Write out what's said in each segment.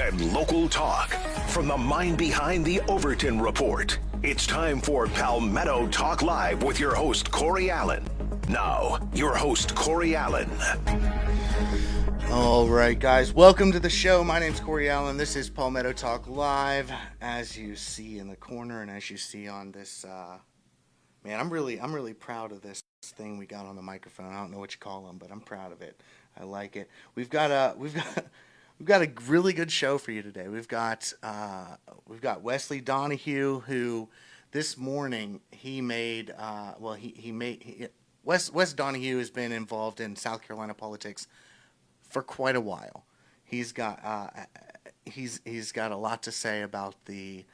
and local talk. From the mind behind the Overton Report, it's time for Palmetto Talk Live with your host, Corey Allen. Now, your host, Corey Allen. All right, guys, welcome to the show. My name's Corey Allen. This is Palmetto Talk Live. As you see in the corner and as you see on this, man, I'm really proud of this thing we got on the microphone. I don't know what you call them, but I'm proud of it. I like it. We've got a really good show for you today. We've got Wesley Donahue, who this morning Wes Donahue has been involved in South Carolina politics for quite a while. He's got a lot to say about the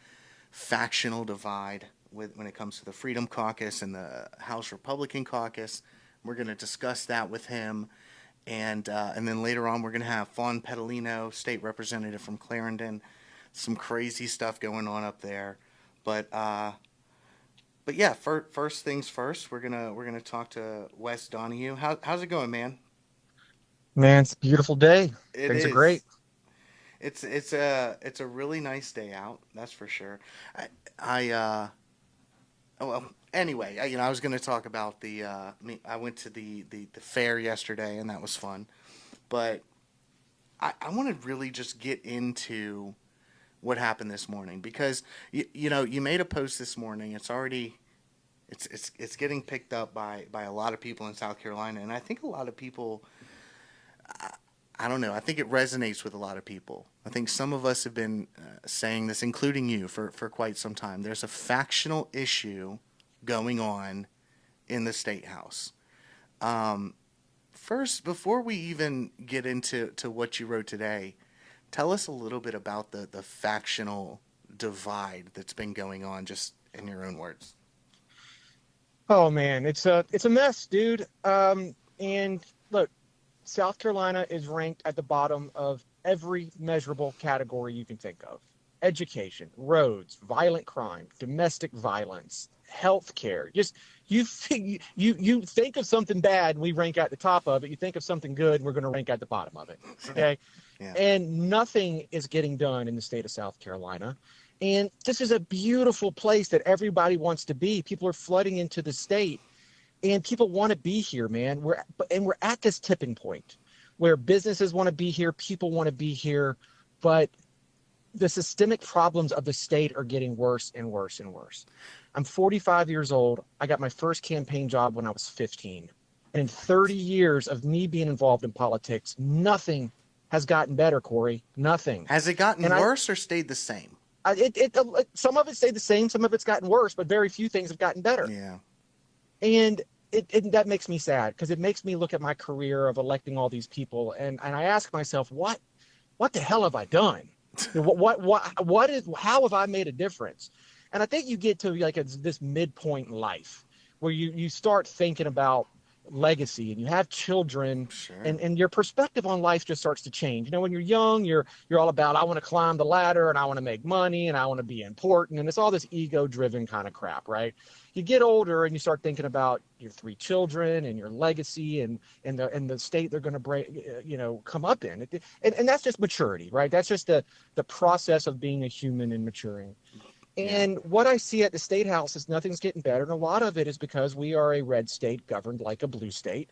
factional divide when it comes to the Freedom Caucus and the House Republicam Caucus. We're going to discuss that with him, and then later on we're going to have Fawn Pedalino, state representative from Clarendon. Some crazy stuff going on up there, but yeah. First things first, we're gonna talk to Wes Donahue. How's it going, man? Man, it's a beautiful day. Things are great. It's a really nice day out, that's for sure. Anyway, I was going to talk about I went to the fair yesterday, and that was fun. But I want to really just get into what happened this morning, because you made a post this morning. It's already it's getting picked up by a lot of people in South Carolina, and I think a lot of people. I don't know. I think it resonates with a lot of people. I think some of us have been saying this, including you, for quite some time. There's a factional issue going on in the State House. First, before we even get into what you wrote today, tell us a little bit about the factional divide that's been going on, just in your own words. Oh man, it's a mess, dude. And look, South Carolina is ranked at the bottom of every measurable category you can think of. Education, roads, violent crime, domestic violence, healthcare. Just you think of something bad and we rank at the top of it. You think of something good and we're going to rank at the bottom of it. Okay? Yeah. And nothing is getting done in the state of South Carolina. And this is a beautiful place that everybody wants to be. People are flooding into the state. And people want to be here, man. We're at this tipping point where businesses want to be here, people want to be here, but the systemic problems of the state are getting worse and worse and worse. I'm 45 years old. I got my first campaign job when I was 15. And in 30 years of me being involved in politics, nothing has gotten better, Corey. Nothing. Has it gotten worse or stayed the same? Some of it stayed the same. Some of it's gotten worse, but very few things have gotten better. Yeah. And that makes me sad, because it makes me look at my career of electing all these people, and I ask myself, what the hell have I done? How have I made a difference? And I think you get to this midpoint in life where you start thinking about legacy and you have children. Sure. and your perspective on life just starts to change. When you're young, you're all about, I want to climb the ladder and I want to make money and I want to be important. And it's all this ego driven kind of crap, right? You get older and you start thinking about your 3 children and your legacy and the state they're going to come up in. And that's just maturity, right? That's just the process of being a human and maturing. And what I see at the State House is nothing's getting better. And a lot of it is because we are a red state governed like a blue state.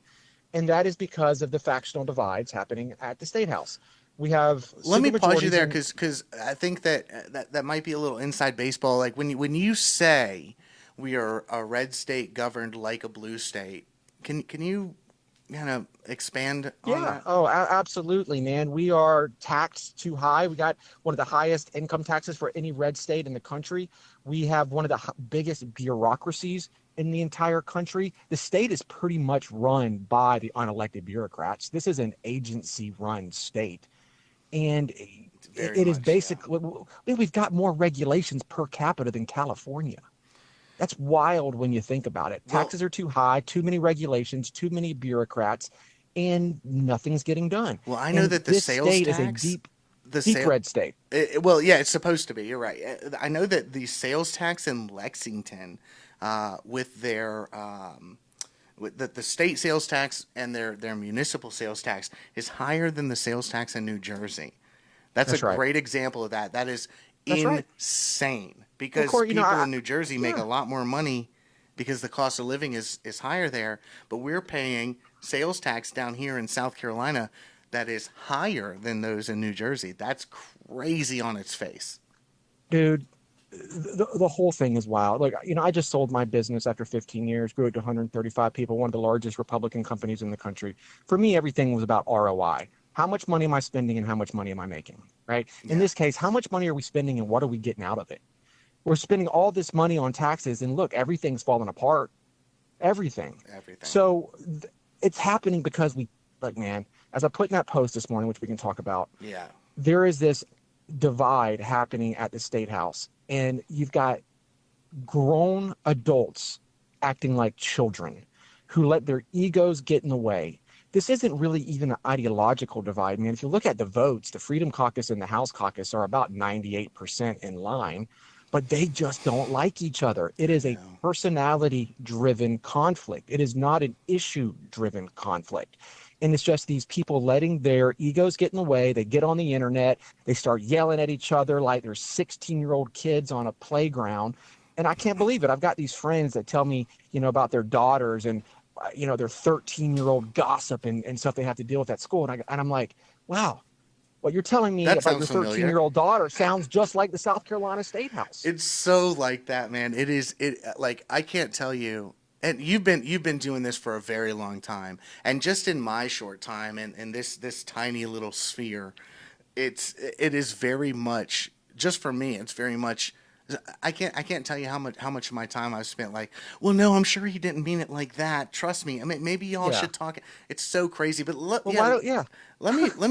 And that is because of the factional divides happening at the State House. We have. Let me pause you there, because I think that might be a little inside baseball. Like when you say we are a red state governed like a blue state, can you kind of expand on that? Oh, absolutely, man. We are taxed too high. We got one of the highest income taxes for any red state in the country. We have one of the biggest bureaucracies in the entire country. The state is pretty much run by the unelected bureaucrats. This is an agency-run state. And it is basically, we've got more regulations per capita than California. That's wild when you think about it. Taxes are too high, too many regulations, too many bureaucrats, and nothing's getting done. Well, I know that the sales tax is a deep red state. It's supposed to be. You're right. I know that the sales tax in Lexington, with their the state sales tax and their municipal sales tax is higher than the sales tax in New Jersey. That's That's a right. great example of that. That is That's right. insane because Well, Corey, people I, in New Jersey make yeah. a lot more money because the cost of living is higher there, but we're paying sales tax down here in South Carolina that is higher than those in New Jersey. That's crazy on its face. Dude, the whole thing is wild. Like, I just sold my business after 15 years, grew it to 135 people, one of the largest Republican companies in the country. For me, everything was about ROI. How much money am I spending and how much money am I making? Right? In Yeah, this case, how much money are we spending and what are we getting out of it? We're spending all this money on taxes and look, everything's falling apart. Everything. everything. So it's happening because man, as I put in that post this morning, which we can talk about, Yeah. there is this divide happening at the State House. And you've got grown adults acting like children who let their egos get in the way. This isn't really even an ideological divide. I mean, if you look at the votes, the Freedom Caucus and the House Caucus are about 98% in line, but they just don't like each other. It is a personality-driven conflict. It is not an issue-driven conflict. And it's just these people letting their egos get in the way. They get on the internet. They start yelling at each other like they're 16-year-old kids on a playground. And I can't believe it. I've got these friends that tell me, about their daughters and, their 13-year-old gossip and stuff they have to deal with at school. And I'm like, wow, what you're telling me That about your sounds familiar. 13-year-old daughter sounds just like the South Carolina State House. It's so like that, man. Like I can't tell you. And you've been doing this for a very long time. And just in my short time and in this tiny little sphere, it is very much, just for me, it's very much, I can't tell you how much of my time I've spent like, well, no, I'm sure he didn't mean it like that. Trust me. I mean, maybe y'all should talk. It's so crazy. But let me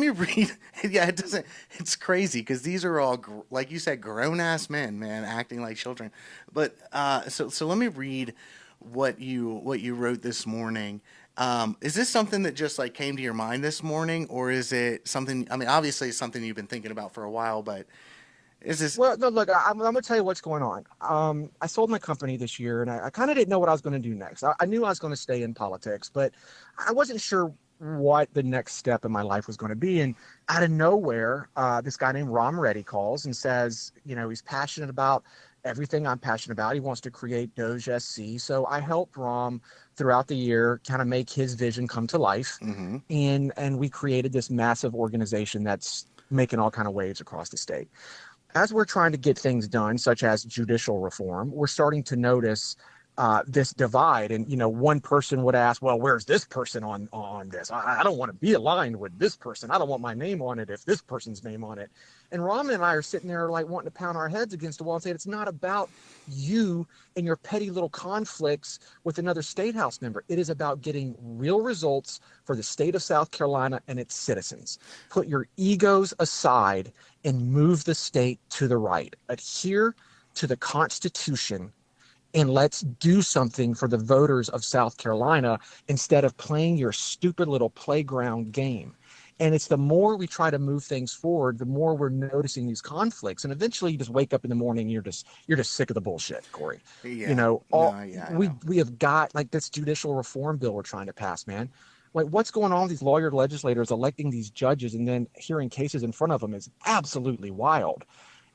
read. Yeah, it doesn't. It's crazy because these are all like you said, grown ass men, man, acting like children. But so let me read what you wrote this morning. Is this something that just like came to your mind this morning, or is it something? I mean, obviously, it's something you've been thinking about for a while, but. Is this? Well, no, look, I'm going to tell you what's going on. I sold my company this year, and I kind of didn't know what I was going to do next. I knew I was going to stay in politics, but I wasn't sure what the next step in my life was going to be. And out of nowhere, this guy named Rom Reddy calls and says, he's passionate about everything I'm passionate about. He wants to create DOGE SC. So I helped Rom throughout the year kind of make his vision come to life. Mm-hmm. And we created this massive organization that's making all kind of waves across the state. As we're trying to get things done, such as judicial reform, we're starting to notice this divide. And, one person would ask, well, where's this person on this? I don't want to be aligned with this person. I don't want my name on it if this person's name on it. And Ram and I are sitting there like wanting to pound our heads against the wall and saying, it's not about you and your petty little conflicts with another state house member. It is about getting real results for the state of South Carolina and its citizens. Put your egos aside and move the state to the right. Adhere to the Constitution and let's do something for the voters of South Carolina instead of playing your stupid little playground game. And it's the more we try to move things forward, the more we're noticing these conflicts. And eventually you just wake up in the morning and you're just sick of the bullshit, Corey. Yeah. We have got like this judicial reform bill we're trying to pass, man. Like what's going on with these lawyer legislators electing these judges and then hearing cases in front of them is absolutely wild.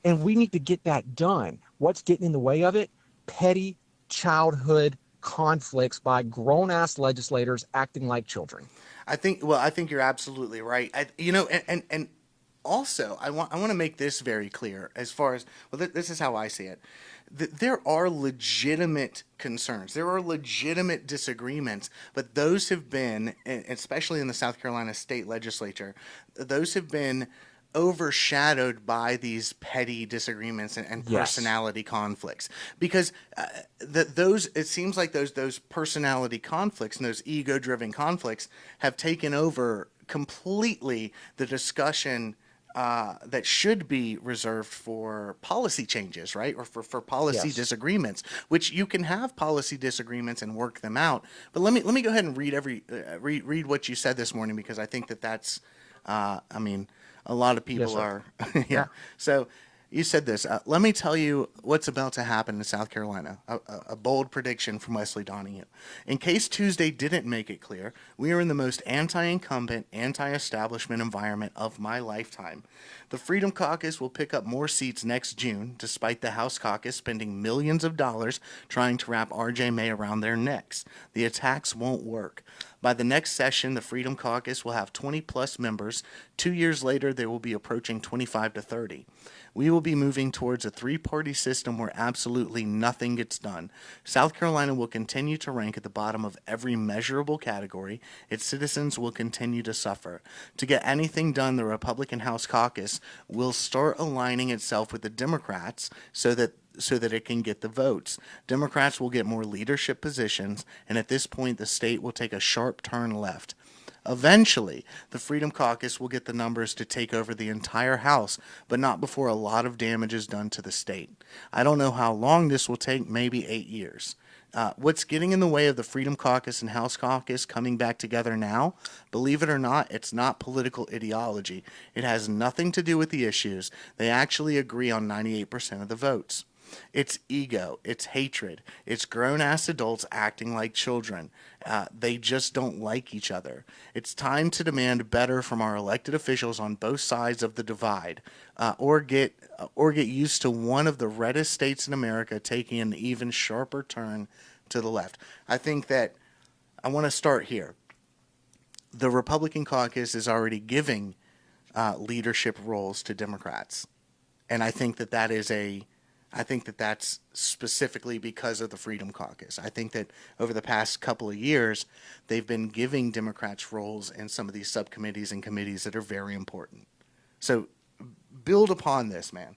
And we need to get that done. What's getting in the way of it? Petty childhood conflicts by grown-ass legislators acting like children. I think you're absolutely right. And also I want to make this very clear as far as, well, this is how I see it. There are legitimate concerns. There are legitimate disagreements, but those have been, especially in the South Carolina state legislature, those have been overshadowed by these petty disagreements and personality conflicts, because it seems like those personality conflicts and those ego-driven conflicts have taken over completely the discussion that should be reserved for policy changes, right? Or for policy disagreements, which you can have policy disagreements and work them out. But let me go ahead and read what you said this morning, because I think that's a lot of people are. Yeah. So You said this. Let me tell you what's about to happen in South Carolina. A bold prediction from Wesley Donahue. In case Tuesday didn't make it clear, we are in the most anti-incumbent, anti-establishment environment of my lifetime. The Freedom Caucus will pick up more seats next June, despite the House Caucus spending millions of dollars trying to wrap R.J. May around their necks. The attacks won't work. By the next session, the Freedom Caucus will have 20-plus members. 2 years later, they will be approaching 25 to 30. We will be moving towards a three-party system where absolutely nothing gets done. South Carolina will continue to rank at the bottom of every measurable category. Its citizens will continue to suffer. To get anything done, the Republican House Caucus will start aligning itself with the Democrats so that it can get the votes. Democrats will get more leadership positions, and at this point, the state will take a sharp turn left. Eventually, the Freedom Caucus will get the numbers to take over the entire House, but not before a lot of damage is done to the state. I don't know how long this will take, maybe 8 years. What's getting in the way of the Freedom Caucus and House Caucus coming back together now? Believe it or not, it's not political ideology. It has nothing to do with the issues. They actually agree on 98% of the votes. It's ego. It's hatred. It's grown-ass adults acting like children. They just don't like each other. It's time to demand better from our elected officials on both sides of the divide, or get used to one of the reddest states in America taking an even sharper turn to the left. I think that I want to start here. The Republican caucus is already giving leadership roles to Democrats, and I think that's specifically because of the Freedom Caucus. I think that over the past couple of years, they've been giving Democrats roles in some of these subcommittees and committees that are very important. So build upon this, man.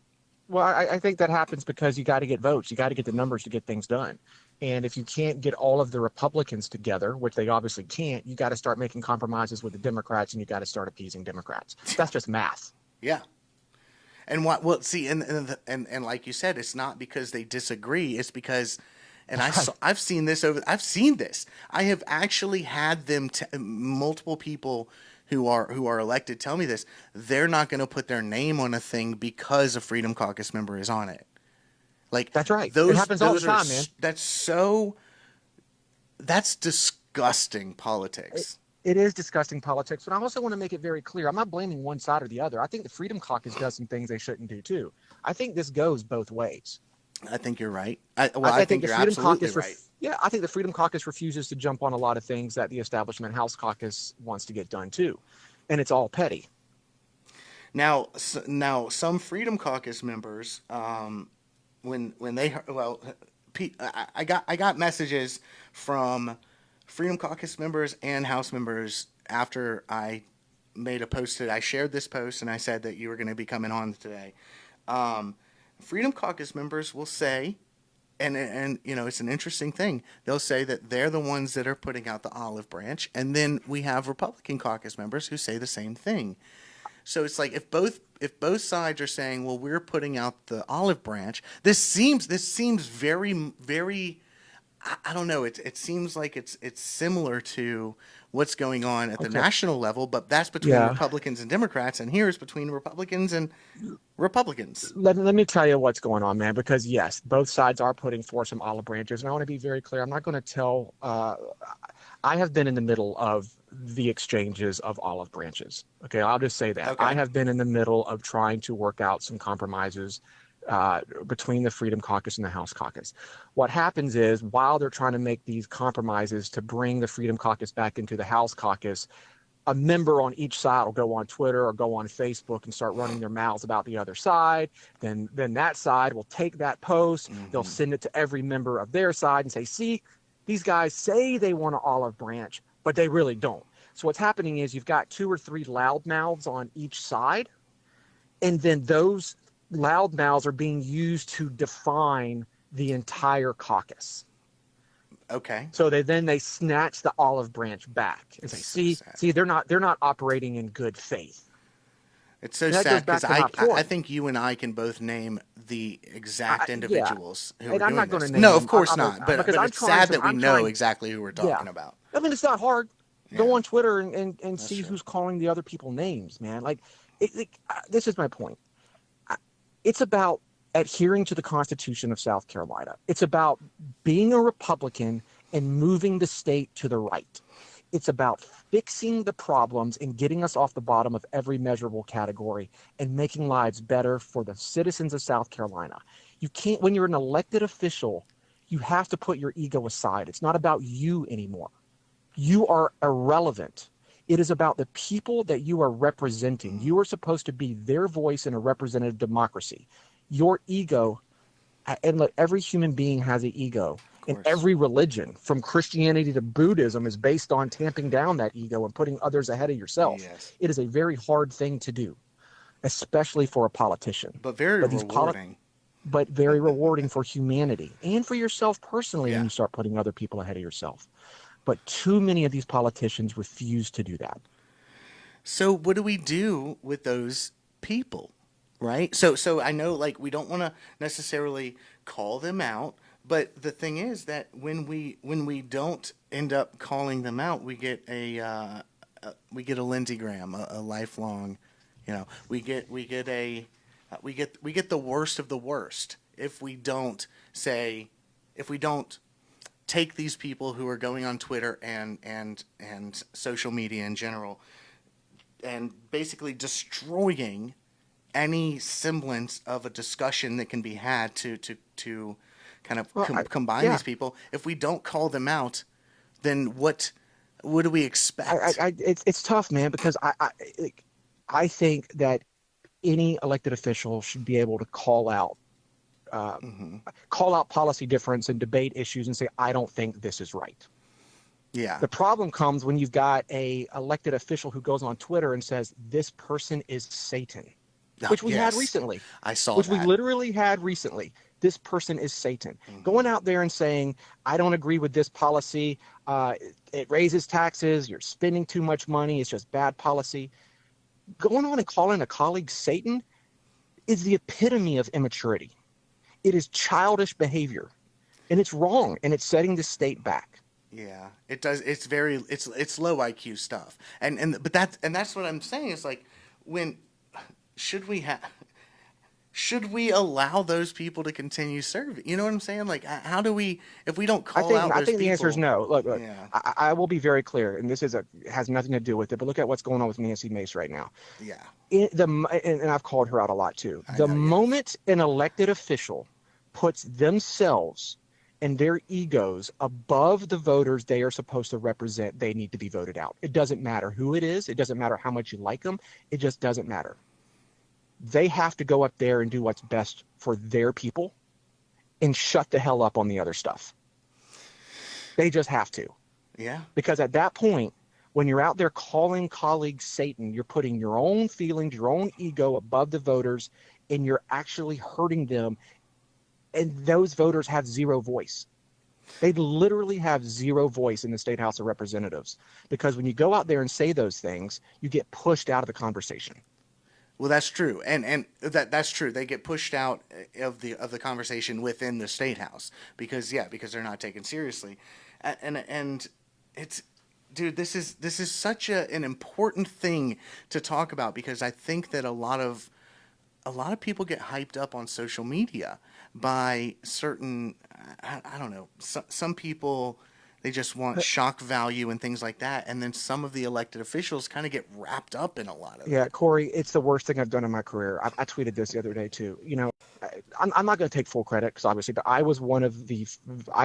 Well, I think that happens because you got to get votes. You got to get the numbers to get things done. And if you can't get all of the Republicans together, which they obviously can't, you got to start making compromises with the Democrats, and you got to start appeasing Democrats. That's just math. Yeah. And well, see, and like you said, it's not because they disagree. It's because, and I've seen this. I have actually had them multiple people who are elected tell me this. They're not going to put their name on a thing because a Freedom Caucus member is on it. Like, that's right. It happens all the time, man. That's disgusting politics. It is disgusting politics, but I also want to make it very clear. I'm not blaming one side or the other. I think the Freedom Caucus does some things they shouldn't do too. I think this goes both ways. I think you're right. I think you're absolutely right. I think the Freedom Caucus refuses to jump on a lot of things that the establishment House Caucus wants to get done too, and it's all petty. Now some Freedom Caucus members, when they I got messages from Freedom Caucus members and House members after I made a post I shared this post and I said that you were going to be coming on today. Freedom Caucus members will say, and you know, it's an interesting thing. They'll say that they're the ones that are putting out the olive branch, and then we have Republican Caucus members who say the same thing. So it's like if both sides are saying, well, we're putting out the olive branch, this seems very, very, I don't know. It seems like it's similar to what's going on at the national level, but that's between Republicans and Democrats, and here it's between Republicans and Republicans. Let me tell you what's going on, man, because yes, both sides are putting forth some olive branches, and I want to be very clear. I'm not going to tell I have been in the middle of the exchanges of olive branches. Okay, I'll just say that. I have been in the middle of trying to work out some compromises between the Freedom Caucus and the House Caucus. What happens is, while they're trying to make these compromises to bring the Freedom Caucus back into the House Caucus, a member on each side will go on Twitter or go on Facebook and start running their mouths about the other side. Then that side will take that post. Mm-hmm. They'll send it to every member of their side and say, see, these guys say they want an olive branch, but they really don't. So what's happening is you've got 2 or 3 loudmouths on each side, and then those loudmouths are being used to define the entire caucus. Okay. So they snatch the olive branch back and say, see, they're not operating in good faith. It's so sad because I think you and I can both name the exact individuals who are doing not this. Name No, them. of course not. But it's sad that we know exactly who we're talking about. I mean, it's not hard. Yeah. Go on Twitter and see who's calling the other people names, man. Like, this is my point. It's about adhering to the Constitution of South Carolina. It's about being a Republican and moving the state to the right. It's about fixing the problems and getting us off the bottom of every measurable category and making lives better for the citizens of South Carolina. You can't, when you're an elected official, you have to put your ego aside. It's not about you anymore. You are irrelevant. It is about the people that you are representing. You are supposed to be their voice in a representative democracy. Your ego, and look, every human being has an ego. And every religion, from Christianity to Buddhism, is based on tamping down that ego and putting others ahead of yourself. Yes. It is a very hard thing to do, especially for a politician. But very rewarding. But very rewarding for humanity and for yourself personally when you start putting other people ahead of yourself. But too many of these politicians refuse to do that. So what do we do with those people, right? So I know, like, we don't want to necessarily call them out, but the thing is that when we don't end up calling them out, we get a Lindsey Graham, a lifelong, we get the worst of the worst if we don't take these people who are going on Twitter and social media in general and basically destroying any semblance of a discussion that can be had to kind of combine these people. If we don't call them out, then what do we expect? It's tough, man, because I think that any elected official should be able to call out policy difference and debate issues and say, I don't think this is right. Yeah. The problem comes when you've got a elected official who goes on Twitter and says, this person is Satan, which we had recently. I saw which that. we literally had recently. This person is Satan. Going out there and saying, I don't agree with this policy. It raises taxes. You're spending too much money. It's just bad policy. Going on and calling a colleague Satan is the epitome of immaturity. It is childish behavior, and it's wrong, and it's setting the state back. Yeah, it does. It's low IQ stuff, but that's what I'm saying. Is like, should we allow those people to continue serving? You know what I'm saying? Like, how do we, if we don't call out those people? I think the answer is no. Look, yeah. I will be very clear, and this has nothing to do with it, but look at what's going on with Nancy Mace right now. Yeah. And I've called her out a lot too. The moment an elected official puts themselves and their egos above the voters they are supposed to represent, they need to be voted out. It doesn't matter who it is. It doesn't matter how much you like them. It just doesn't matter. They have to go up there and do what's best for their people and shut the hell up on the other stuff. They just have to. Yeah. Because at that point, when you're out there calling colleagues Satan, you're putting your own feelings, your own ego above the voters, and you're actually hurting them. And those voters have zero voice. They literally have zero voice in the State House of Representatives, because when you go out there and say those things, you get pushed out of the conversation. Well, that's true, and that's true. They get pushed out of the conversation within the State House because they're not taken seriously, and it's, dude, this is such an important thing to talk about, because I think that a lot of people get hyped up on social media by certain, I don't know, some people, they just want shock value and things like that. And then some of the elected officials kind of get wrapped up in a lot of it. Yeah, Corey, it's the worst thing I've done in my career. I tweeted this the other day too. I'm not going to take full credit, because obviously, but I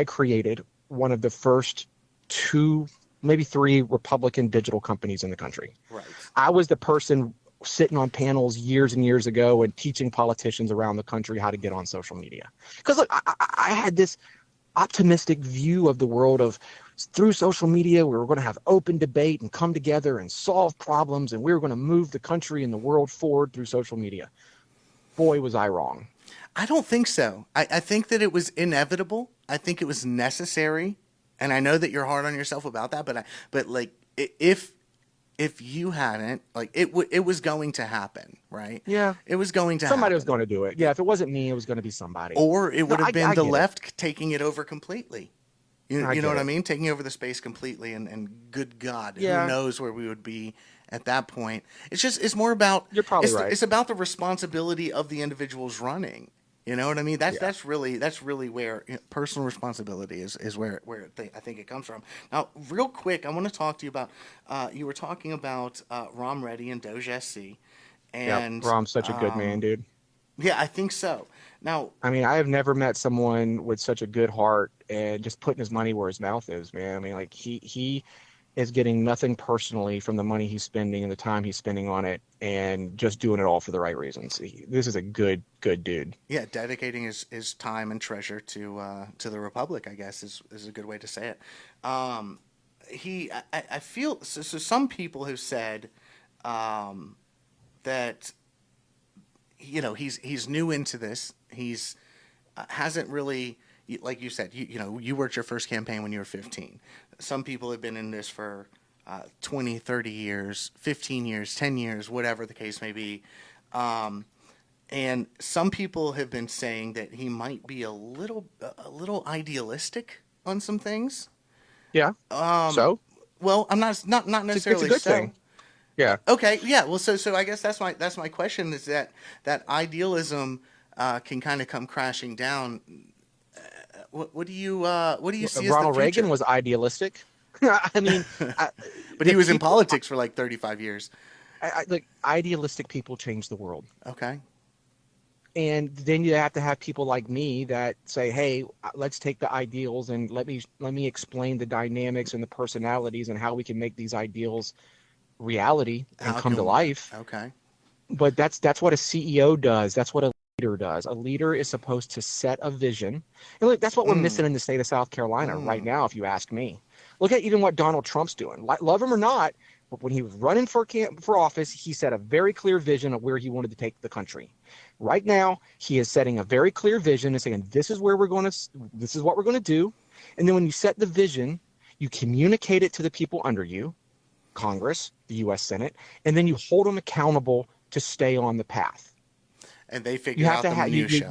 created one of the first 2, maybe 3 Republican digital companies in the country. Right. I was the person sitting on panels years and years ago and teaching politicians around the country how to get on social media. Because look, I had this optimistic view of the world of, through social media, we were going to have open debate and come together and solve problems, and we were going to move the country and the world forward through social media. Boy, was I wrong. I don't think so. I think that it was inevitable. I think it was necessary. And I know that you're hard on yourself about that, but like, if you hadn't, like, it was going to happen, right? Yeah. It was going to Somebody happen. was going to do it. Yeah, if it wasn't me, it was going to be somebody. Or it would have been the left it. taking it over completely. You know what I mean? Taking over the space completely, and good God, who knows where we would be at that point. It's more about, You're probably right. It's about the responsibility of the individuals running. You know what I mean? That's really where personal responsibility is where I think it comes from. Now, real quick, I want to talk to you about, you were talking about Rom Reddy and DOGE SC. And Rom's such a good man, dude. Yeah, I think so. Now, I mean, I have never met someone with such a good heart and just putting his money where his mouth is, man. I mean, like he is getting nothing personally from the money he's spending and the time he's spending on it, and just doing it all for the right reasons. This is a good dude. Yeah, dedicating his time and treasure to the Republic, I guess, is a good way to say it. I feel so. Some people have said that he's new into this. He's hasn't really, like you said, you worked your first campaign when you were 15. Some people have been in this for 20, 30 years, 15 years, 10 years, whatever the case may be. And some people have been saying that he might be a little idealistic on some things. Yeah. So? Well, I'm not necessarily it's a good thing. Yeah. Okay. Yeah. Well, so I guess that's my question, is that idealism can kind of come crashing down. What do you see as Ronald the future? Reagan was idealistic. I mean, but he was in politics for like 35 years. Like, idealistic people change the world. Okay. And then you have to have people like me that say, "Hey, let's take the ideals and let me explain the dynamics and the personalities and how we can make these ideals reality and come to life." Okay. But that's what a CEO does. That's what a leader does. A leader is supposed to set a vision. And look, that's what we're missing in the state of South Carolina right now, if you ask me. Look at even what Donald Trump's doing. Love him or not, but when he was running for office, he set a very clear vision of where he wanted to take the country. Right now, he is setting a very clear vision and saying, this is what we're going to do. And then when you set the vision, you communicate it to the people under you, Congress, the U.S. Senate, and then you hold them accountable to stay on the path. And they figure out the minutia.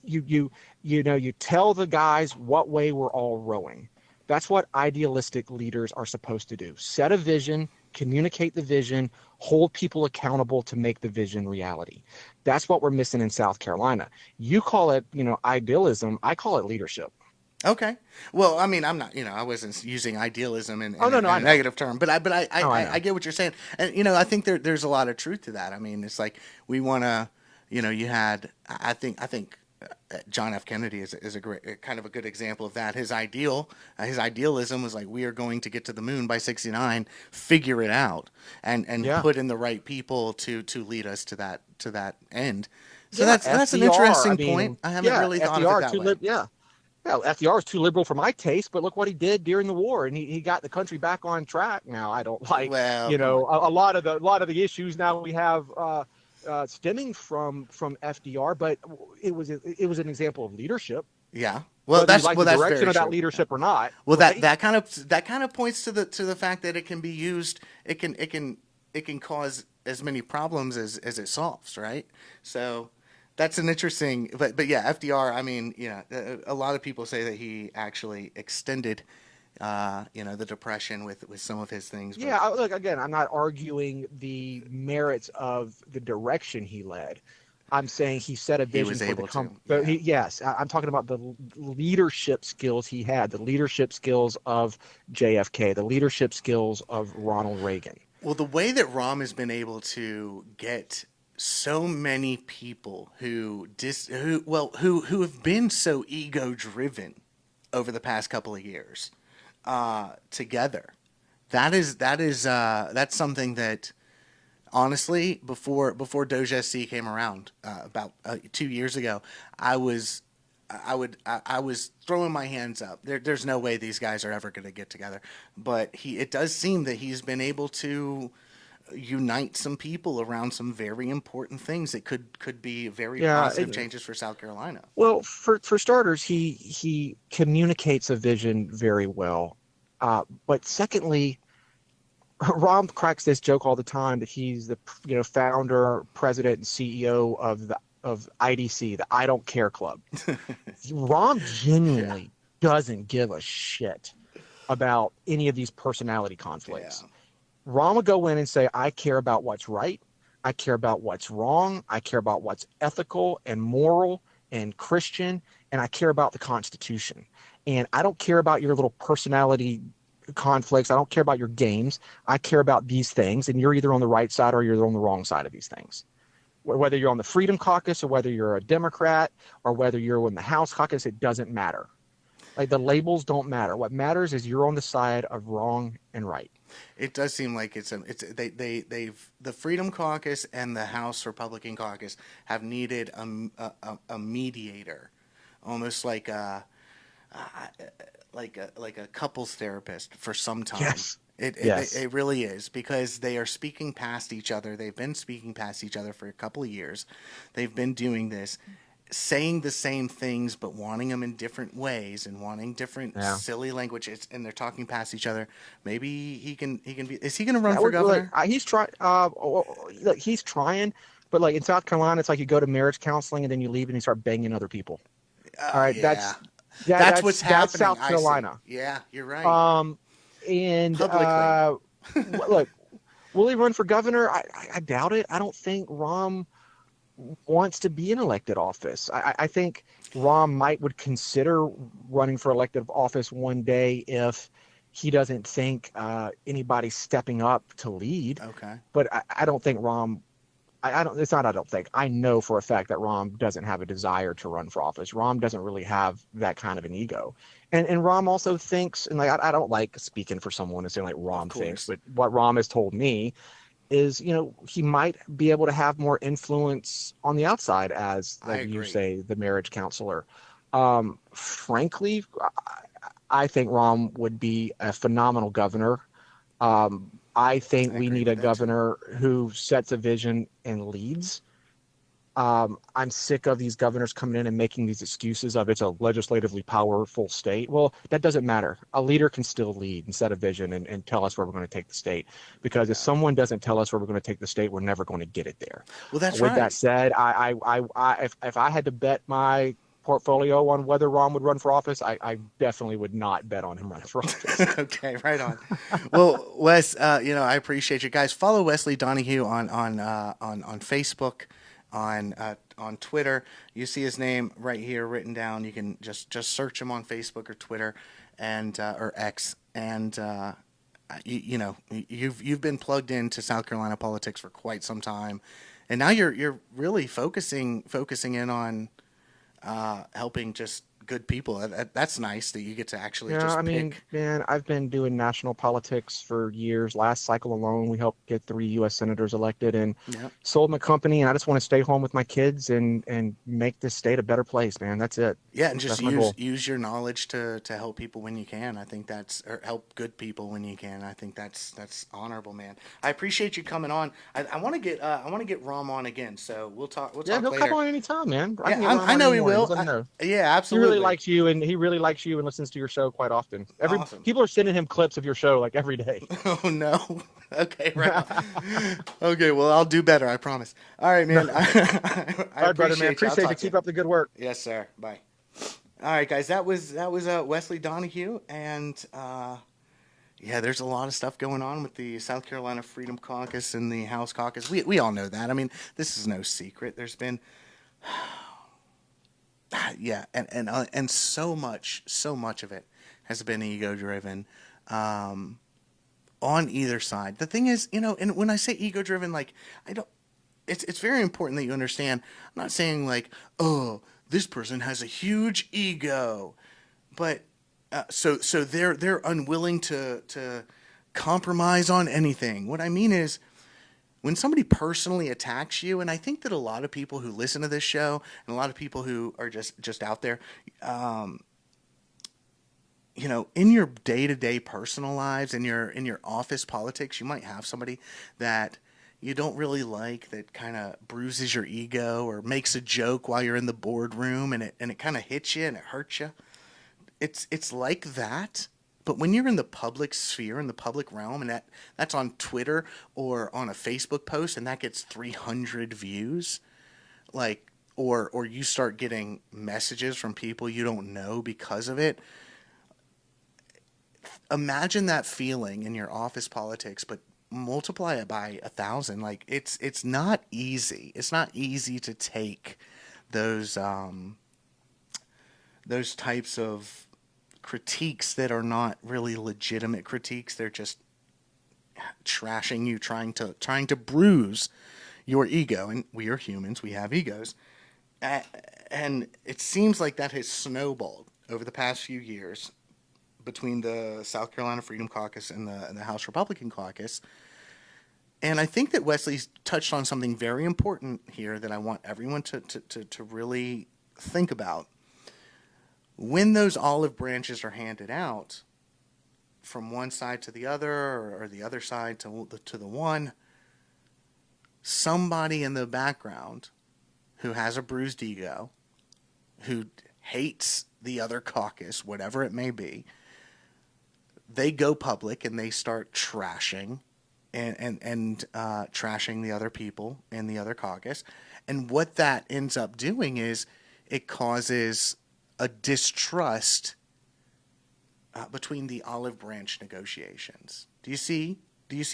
You tell the guys what way we're all rowing. That's what idealistic leaders are supposed to do. Set a vision, communicate the vision, hold people accountable to make the vision reality. That's what we're missing in South Carolina. You call it, idealism. I call it leadership. Okay. Well, I mean, I'm not, I wasn't using idealism in a negative term, but I get what you're saying. And, I think there's a lot of truth to that. I mean, it's like we want to, you had, I think John F. Kennedy is a great, kind of a good example of that. His idealism was like, we are going to get to the moon by 69, figure it out, and put in the right people to lead us to that end. So that's FDR, an interesting point. I haven't really thought FDR of it that way. Yeah, FDR is too liberal for my taste, but look what he did during the war, and he got the country back on track. Now I don't like, a lot of the issues now we have. Stemming from FDR, but it was an example of leadership. Yeah, well, that's the direction of that leadership or not. Well, right? that kind of points to the fact that it can be used. It can cause as many problems as it solves, right? So that's an interesting. But yeah, FDR. I mean, a lot of people say that he actually extended. The Depression with some of his things. But... Yeah, look, again, I'm not arguing the merits of the direction he led. I'm saying he set a vision for the company. Yes, I'm talking about the leadership skills he had, the leadership skills of JFK, the leadership skills of Ronald Reagan. Well, the way that Rom has been able to get so many people who have been so ego-driven over the past couple of years. Together, that's something that honestly before DOGE SC came around about 2 years ago, I was throwing my hands up. There's no way these guys are ever going to get together, but it does seem that he's been able to unite some people around some very important things that could be very positive changes for South Carolina. Well, for starters, he communicates a vision very well. But secondly, Rom cracks this joke all the time that he's the founder, president, and CEO of IDC, the I Don't Care Club. Rom genuinely doesn't give a shit about any of these personality conflicts. Yeah. Ron would go in and say, I care about what's right. I care about what's wrong. I care about what's ethical and moral and Christian. And I care about the Constitution. And I don't care about your little personality conflicts. I don't care about your games. I care about these things. And you're either on the right side or you're on the wrong side of these things. Whether you're on the Freedom Caucus or whether you're a Democrat or whether you're in the House Caucus, it doesn't matter. Like, the labels don't matter. What matters is you're on the side of wrong and right. It does seem like they've the Freedom Caucus and the House Republican Caucus have needed a mediator, almost like a couples therapist for some time. Yes. It really is, because they are speaking past each other. They've been speaking past each other for a couple of years. They've been doing this, saying the same things but wanting them in different ways and wanting different silly languages, and they're talking past each other. Maybe he can be. Is he going to run for governor? He's trying. He's trying, but like in South Carolina, it's like you go to marriage counseling and then you leave and you start banging other people. All right, yeah. that's what's happening. That's South Carolina. Yeah, you're right. And Publicly. look, will he run for governor? I doubt it. I don't think Rom wants to be in elected office. I think Rom would consider running for elected office one day if he doesn't think anybody's stepping up to lead. Okay. But I don't think Rom. I don't think. I know for a fact that Rom doesn't have a desire to run for office. Rom doesn't really have that kind of an ego. And Rom also thinks, and like I don't like speaking for someone and saying like Rom thinks, but what Rom has told me is, he might be able to have more influence on the outside as, like you say, the marriage counselor. Frankly, I think Rom would be a phenomenal governor. I think we need a governor who sets a vision and leads. I'm sick of these governors coming in and making these excuses of it's a legislatively powerful state. Well, that doesn't matter. A leader can still lead and set a vision and tell us where we're going to take the state. Because if someone doesn't tell us where we're going to take the state, we're never going to get it there. Well, that's right. With that said, if I had to bet my portfolio on whether Rom would run for office, I definitely would not bet on him running for office. Okay, right on. Well, Wes, I appreciate you guys. Follow Wesley Donahue on Facebook, on Twitter. You see his name right here written down. You can just search him on Facebook or Twitter and or X, and you've been plugged into South Carolina politics for quite some time, and now you're really focusing in on helping just good people. That's nice that you get to actually pick. Man, I've been doing national politics for years. Last cycle alone, we helped get 3 U.S. senators elected and sold my company. And I just want to stay home with my kids and make this state a better place, man. That's it. Yeah, and just use your knowledge to help people when you can. I think or help good people when you can. I think that's honorable, man. I appreciate you coming on. I want to get Rom on again. So we'll talk. Yeah, he'll later. come on anytime, man. I know he will. Yeah, absolutely. He really likes you and listens to your show quite often. Awesome. People are sending him clips of your show like every day. Oh no. Okay, right. Okay, well I'll do better, I promise. All right, man. I All right, brother, man. Appreciate you. Keep up the good work. Yes, sir. Bye. All right, guys. That was Wesley Donahue, and there's a lot of stuff going on with the South Carolina Freedom Caucus and the House Caucus. We all know that. I mean, this is no secret. There's been and so much of it has been ego driven on either side. The thing is, and when I say ego driven, like it's very important that you understand. I'm not saying like, oh, this person has a huge ego, but so they're unwilling to compromise on anything. What I mean is, when somebody personally attacks you, and I think that a lot of people who listen to this show and a lot of people who are just out there, in your day-to-day personal lives, in your office politics, you might have somebody that you don't really like that kind of bruises your ego or makes a joke while you're in the boardroom and it kind of hits you and it hurts you. It's like that. But when you're in the public sphere, in the public realm, and that's on Twitter or on a Facebook post, and that gets 300 views, or you start getting messages from people you don't know because of it, imagine that feeling in your office politics, but multiply it by 1,000. Like it's not easy. It's not easy to take those types of critiques that are not really legitimate critiques. They're just trashing you, trying to bruise your ego. And we are humans. We have egos. And it seems like that has snowballed over the past few years between the South Carolina Freedom Caucus and the House Republican Caucus. And I think that Wesley's touched on something very important here that I want everyone to really think about. When those olive branches are handed out from one side to the other, or the other side to the one, somebody in the background who has a bruised ego, who hates the other caucus, whatever it may be, they go public and they start trashing and trashing the other people in the other caucus. And what that ends up doing is it causes a distrust between the olive branch negotiations. Do you see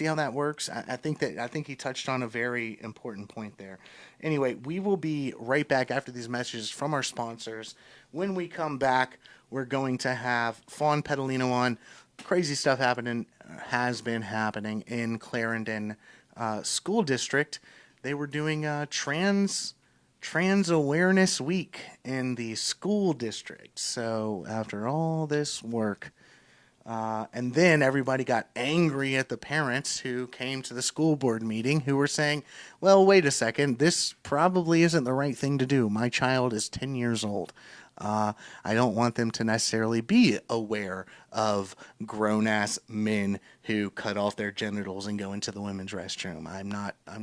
how that works? I think he touched on a very important point there. Anyway, we will be right back after these messages from our sponsors. When we come back, we're going to have Fawn Pedalino on. Crazy stuff has been happening in Clarendon School District. They were doing Trans Awareness Week in the school district. So after all this work, and then everybody got angry at the parents who came to the school board meeting who were saying, well, wait a second, this probably isn't the right thing to do. My child is 10 years old. I don't want them to necessarily be aware of grown-ass men who cut off their genitals and go into the women's restroom. I'm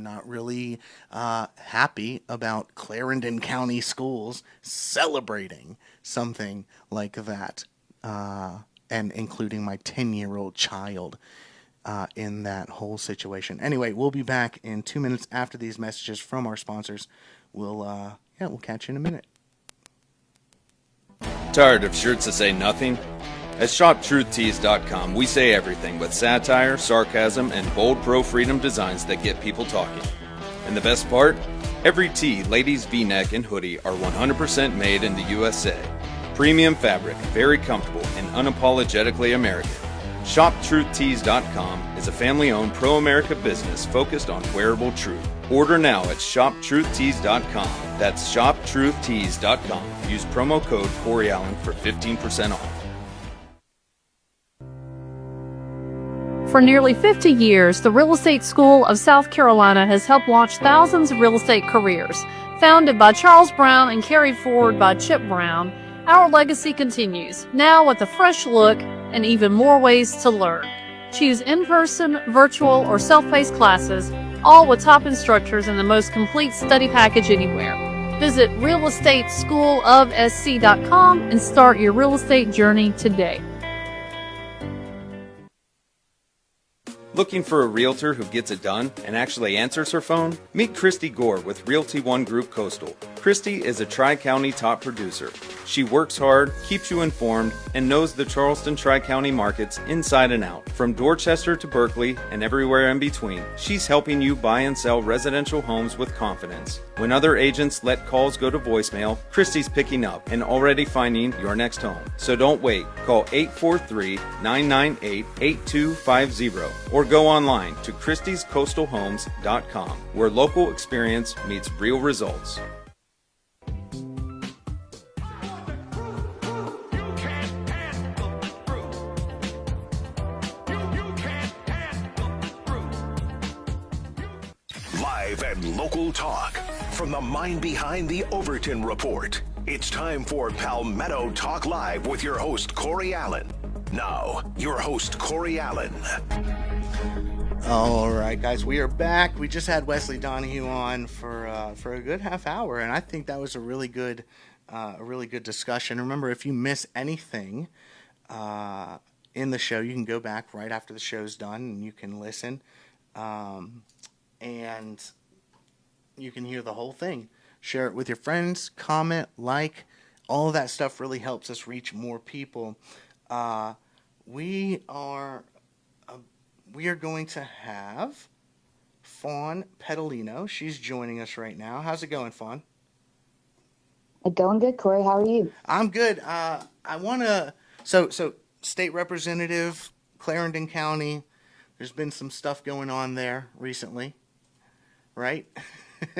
not really happy about Clarendon County schools celebrating something like that, and including my 10-year-old child in that whole situation. Anyway, we'll be back in 2 minutes after these messages from our sponsors. We'll catch you in a minute. Tired of shirts that say nothing? At ShopTruthTees.com, we say everything with satire, sarcasm, and bold pro-freedom designs that get people talking. And the best part? Every tee, ladies' V-neck, and hoodie are 100% made in the USA. Premium fabric, very comfortable, and unapologetically American. ShopTruthTees.com is a family-owned pro-America business focused on wearable truth. Order now at ShopTruthTees.com. That's ShopTruthTees.com. Use promo code Corey Allen for 15% off. For nearly 50 years, the Real Estate School of South Carolina has helped launch thousands of real estate careers. Founded by Charles Brown and carried forward by Chip Brown, our legacy continues, now with a fresh look and even more ways to learn. Choose in-person, virtual, or self-paced classes, all with top instructors and the most complete study package anywhere. Visit realestateschoolofsc.com and start your real estate journey today. Looking for a realtor who gets it done and actually answers her phone? Meet Christy Gore with Realty One Group Coastal. Christy is a Tri-County top producer. She works hard, keeps you informed, and knows the Charleston Tri-County markets inside and out. From Dorchester to Berkeley and everywhere in between, she's helping you buy and sell residential homes with confidence. When other agents let calls go to voicemail, Christy's picking up and already finding your next home. So don't wait. Call 843-998-8250 or go online to christyscoastalhomes.com, where local experience meets real results. Live and local talk from the mind behind the Overton Report. It's time for Palmetto Talk Live with your host, Corey Allen. Now, your host, Corey Allen. All right, guys, we are back. We just had Wesley Donahue on for a good half hour, and I think that was a really good discussion. Remember, if you miss anything in the show, you can go back right after the show's done, and you can listen, and you can hear the whole thing. Share it with your friends, comment, like, all of that stuff really helps us reach more people. We are we are going to have Fawn Pedalino. She's joining us right now. How's it going, Fawn? Going good, Corey. How are you? I'm good. I want to. So state representative, Clarendon County. There's been some stuff going on there recently, right?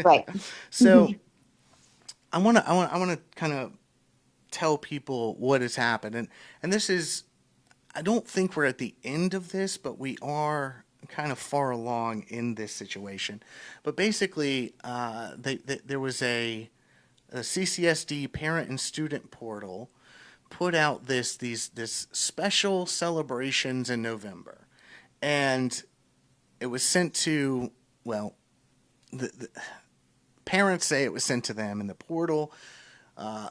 Right. So I want to kind of tell people what has happened, and this is. I don't think we're at the end of this, but we are kind of far along in this situation. But basically, there was a CCSD parent and student portal put out this special celebrations in November, and it was sent to, well, the parents say it was sent to them in the portal.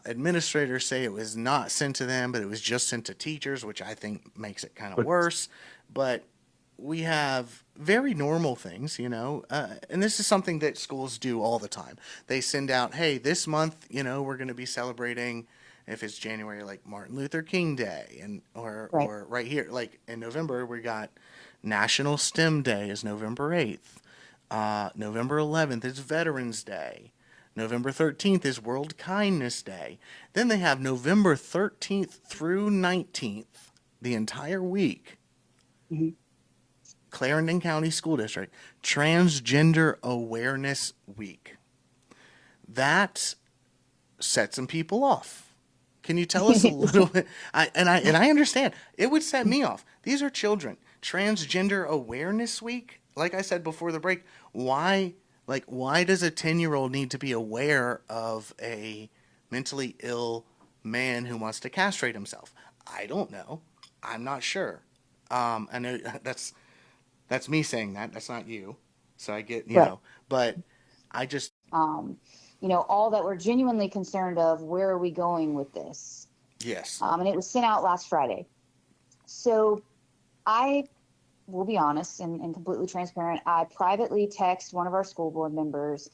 Administrators say it was not sent to them, but it was just sent to teachers, which I think makes it kind of worse. But we have very normal things, and this is something that schools do all the time. They send out, hey, this month, we're going to be celebrating, if it's January, like Martin Luther King Day, or right here, like in November, we got National STEM Day is November 8th. November 11th is Veterans Day. November 13th is World Kindness Day. Then they have November 13th through 19th, the entire week. Mm-hmm. Clarendon County School District, Transgender Awareness Week. That set some people off. Can you tell us a little bit? I understand. It would set me off. These are children. Transgender Awareness Week. Like I said before the break, why does a 10-year-old need to be aware of a mentally ill man who wants to castrate himself? I don't know. I'm not sure. I know that's me saying that. That's not you. So I get, but I just... all that we're genuinely concerned of, where are we going with this? Yes. And it was sent out last Friday. So I will be honest and completely transparent. I privately texted one of our school board members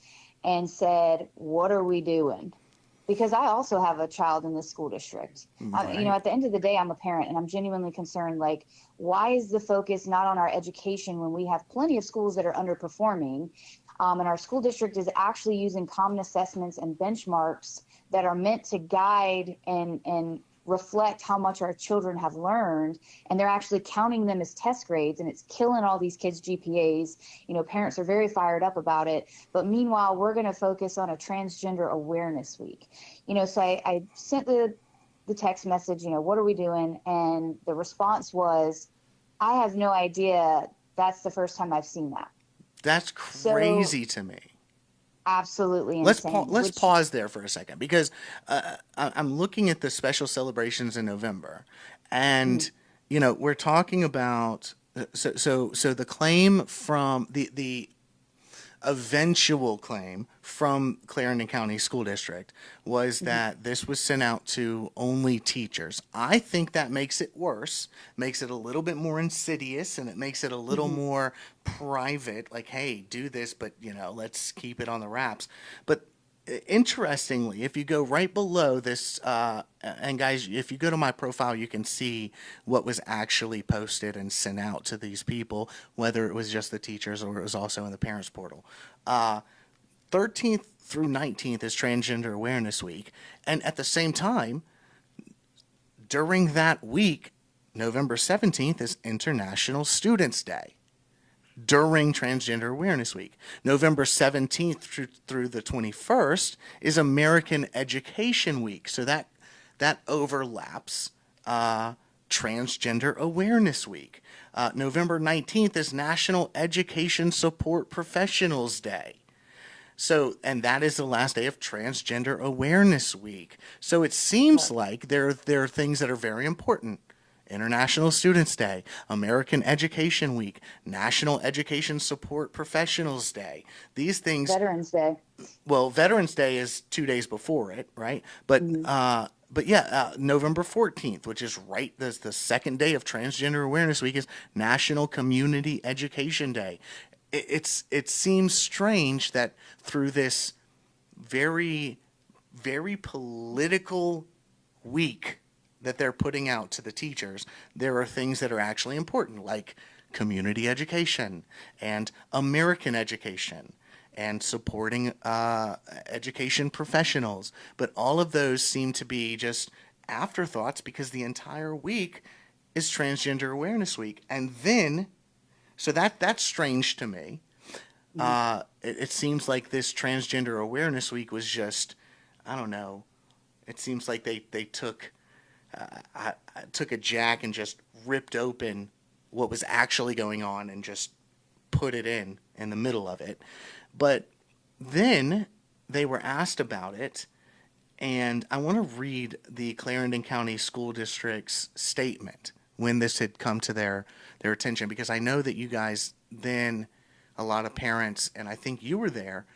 and said, what are we doing? Because I also have a child in this school district. Right. At the end of the day, I'm a parent and I'm genuinely concerned. Like, why is the focus not on our education when we have plenty of schools that are underperforming? And our school district is actually using common assessments and benchmarks that are meant to guide and reflect how much our children have learned, and they're actually counting them as test grades, and it's killing all these kids' GPAs. Parents are very fired up about it, but meanwhile, we're going to focus on a Transgender Awareness Week. So I sent the text message, what are we doing? And the response was, I have no idea. That's the first time I've seen that. That's crazy to me. Absolutely insane. Let's pause there for a second, because I'm looking at the special celebrations in November, and we're talking about so the claim from the eventual claim from Clarendon County School District was that this was sent out to only teachers. I think that makes it worse, makes it a little bit more insidious, and it makes it a little more private, like, hey, do this, but, let's keep it on the wraps. But interestingly, if you go right below this, and guys, if you go to my profile, you can see what was actually posted and sent out to these people, whether it was just the teachers or it was also in the parents portal. 13th through 19th is Transgender Awareness Week. And at the same time, during that week, November 17th is International Students Day. During Transgender Awareness Week. November 17th through the 21st is American Education Week. So that overlaps Transgender Awareness Week. November 19th is National Education Support Professionals Day. And that is the last day of Transgender Awareness Week. So it seems like there are things that are very important. International Students Day, American Education Week, National Education Support Professionals Day. These things... Veterans Day. Well, Veterans Day is 2 days before it, right? But November 14th, which is the second day of Transgender Awareness Week, is National Community Education Day. It seems strange that through this very, very political week that they're putting out to the teachers, there are things that are actually important, like community education and American education and supporting education professionals. But all of those seem to be just afterthoughts because the entire week is Transgender Awareness Week. And then, so that's strange to me. It seems like this Transgender Awareness Week was just, I don't know, it seems like they took a jack and just ripped open what was actually going on and just put it in the middle of it. But then they were asked about it, and I want to read the Clarendon County School District's statement when this had come to their attention, because I know that you guys then, a lot of parents, and I think you were there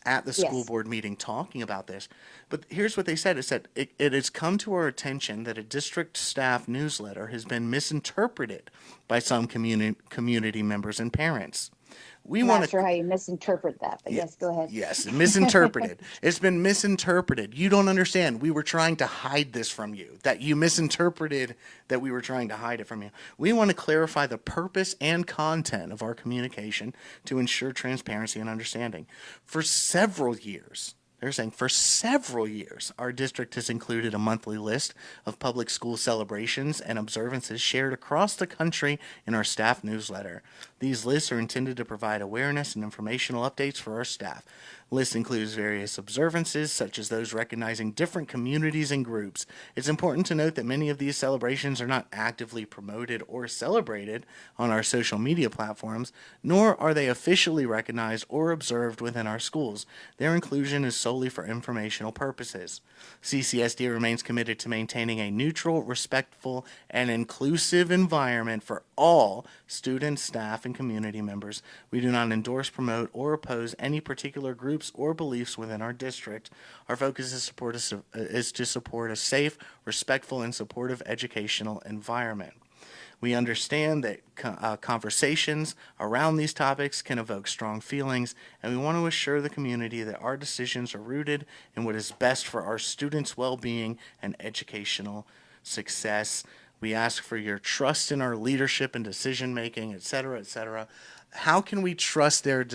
at the school board meeting talking about this. But here's what they said. It said, it has come to our attention that a district staff newsletter has been misinterpreted by some community members and parents. I'm not sure how you misinterpret that, but yes, go ahead. Yes, misinterpreted. It's been misinterpreted. You don't understand. We were trying to hide this from you, that you misinterpreted that we were trying to hide it from you. We want to clarify the purpose and content of our communication to ensure transparency and understanding. For several years, they're saying for several years, our district has included a monthly list of public school celebrations and observances shared across the country in our staff newsletter. These lists are intended to provide awareness and informational updates for our staff. List includes various observances, such as those recognizing different communities and groups. It's important to note that many of these celebrations are not actively promoted or celebrated on our social media platforms, nor are they officially recognized or observed within our schools. Their inclusion is solely for informational purposes. CCSD remains committed to maintaining a neutral, respectful, and inclusive environment for all students, staff, and community members. We do not endorse, promote, or oppose any particular groups or beliefs within our district. Our focus is to support a safe, respectful, and supportive educational environment. We understand that conversations around these topics can evoke strong feelings, and we want to assure the community that our decisions are rooted in what is best for our students' well-being and educational success. We ask for your trust in our leadership and decision-making, et cetera, et cetera. How can we trust their